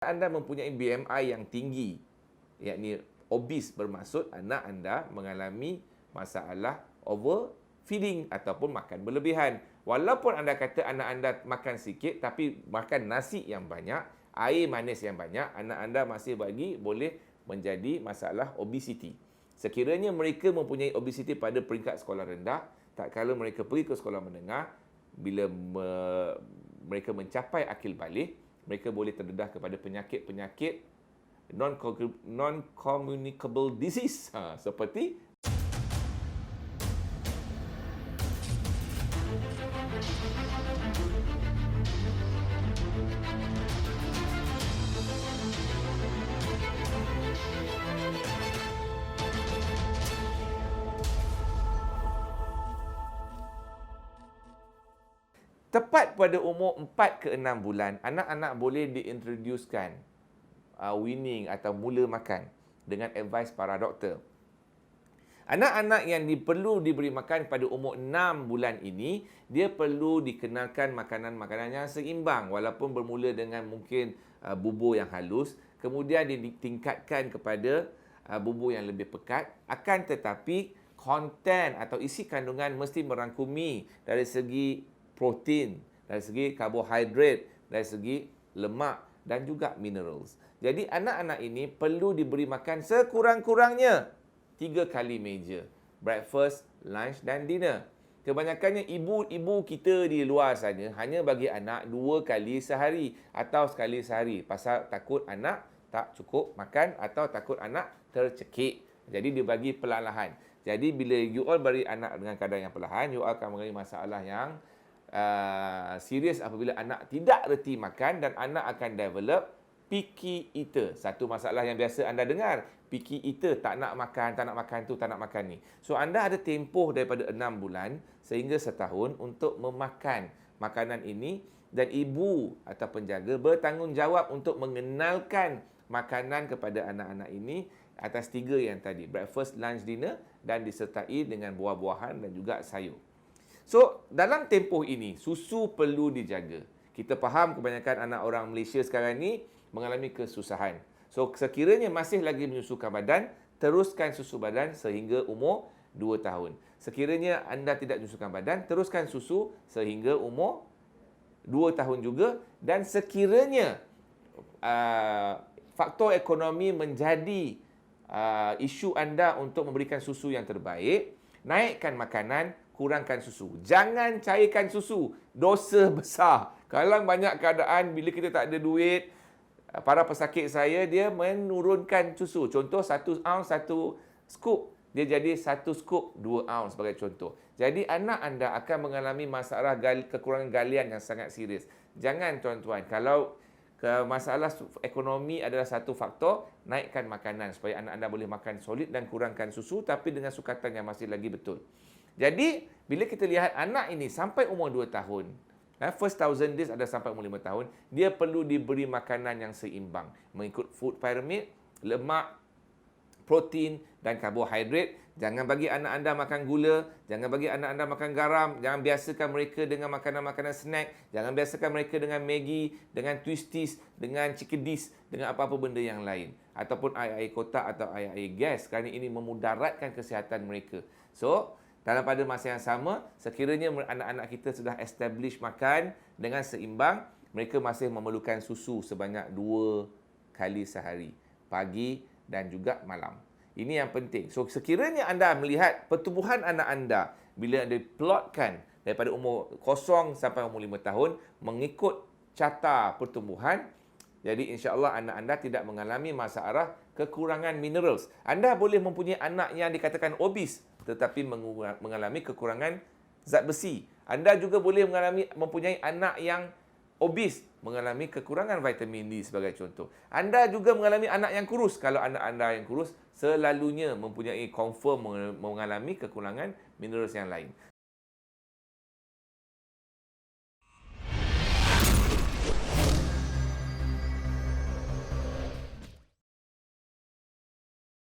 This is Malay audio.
Anda mempunyai BMI yang tinggi, yakni obes, bermaksud anak anda mengalami masalah overfeeding ataupun makan berlebihan. Walaupun anda kata anak anda makan sikit tapi makan nasi yang banyak, air manis yang banyak, anak anda masih boleh menjadi masalah obesiti. Sekiranya mereka mempunyai obesiti pada peringkat sekolah rendah, tak kala mereka pergi ke sekolah menengah, bila mereka mencapai akil balik, mereka boleh terdedah kepada penyakit-penyakit non-communicable disease seperti tepat pada umur 4 ke 6 bulan, anak-anak boleh diintroducekan weaning atau mula makan dengan advice para doktor. Anak-anak yang perlu diberi makan pada umur 6 bulan ini, dia perlu dikenalkan makanan-makanan yang seimbang walaupun bermula dengan mungkin bubur yang halus, kemudian ditingkatkan kepada bubur yang lebih pekat, akan tetapi konten atau isi kandungan mesti merangkumi dari segi protein, dari segi karbohidrat, dari segi lemak dan juga minerals. Jadi anak-anak ini perlu diberi makan sekurang-kurangnya 3 kali meja. Breakfast, lunch dan dinner. Kebanyakannya ibu-ibu kita di luar sana hanya bagi anak 2 kali sehari atau sekali sehari pasal takut anak tak cukup makan atau takut anak tercekik. Jadi dia bagi perlahan-lahan. Jadi bila you all beri anak dengan kadar yang perlahan, you all akan mengalami masalah yang serius apabila anak tidak reti makan dan anak akan develop picky eater. Satu masalah yang biasa anda dengar, picky eater, tak nak makan tu, tak nak makan ni. So anda ada tempoh daripada 6 bulan sehingga setahun untuk memakan makanan ini dan ibu atau penjaga bertanggungjawab untuk mengenalkan makanan kepada anak-anak ini atas 3 yang tadi, breakfast, lunch, dinner, dan disertai dengan buah-buahan dan juga sayur. So, dalam tempoh ini, susu perlu dijaga. Kita faham kebanyakan anak orang Malaysia sekarang ni mengalami kesusahan. So, sekiranya masih lagi menyusukan badan, teruskan susu badan sehingga umur 2 tahun. Sekiranya anda tidak menyusukan badan, teruskan susu sehingga umur 2 tahun juga. Dan sekiranya faktor ekonomi menjadi isu anda untuk memberikan susu yang terbaik, naikkan makanan, kurangkan susu. Jangan cairkan susu. Dosa besar. Kalau banyak keadaan bila kita tak ada duit, para pesakit saya, dia menurunkan susu. Contoh 1 ounce 1 scoop. Dia jadi 1 scoop 2 ounce sebagai contoh. Jadi anak anda akan mengalami masalah kekurangan galian yang sangat serius. Jangan tuan-tuan. Kalau masalah ekonomi adalah satu faktor, naikkan makanan supaya anak anda boleh makan solid dan kurangkan susu tapi dengan sukatan yang masih lagi betul. Jadi, bila kita lihat anak ini sampai umur 2 tahun, first 1000 days ada sampai umur 5 tahun, dia perlu diberi makanan yang seimbang. Mengikut food pyramid, lemak, protein dan karbohidrat. Jangan bagi anak anda makan gula, jangan bagi anak anda makan garam, jangan biasakan mereka dengan makanan-makanan snack, jangan biasakan mereka dengan Maggi, dengan Twisties, dengan Chickadee, dengan apa-apa benda yang lain. Ataupun air-air kotak atau air-air gas kerana ini memudaratkan kesihatan mereka. So, dalam pada masa yang sama, sekiranya anak-anak kita sudah establish makan dengan seimbang, mereka masih memerlukan susu sebanyak 2 kali sehari, pagi dan juga malam. Ini yang penting. So, sekiranya anda melihat pertumbuhan anak anda bila diplotkan daripada umur 0 sampai umur 5 tahun, mengikut carta pertumbuhan, jadi insya-Allah anak anda tidak mengalami masalah kekurangan minerals. Anda boleh mempunyai anak yang dikatakan obes tetapi mengalami kekurangan zat besi. Anda juga boleh mempunyai anak yang obes mengalami kekurangan vitamin D sebagai contoh. Anda juga mengalami anak yang kurus. Kalau anak anda yang kurus selalunya mempunyai confirm mengalami kekurangan minerals yang lain.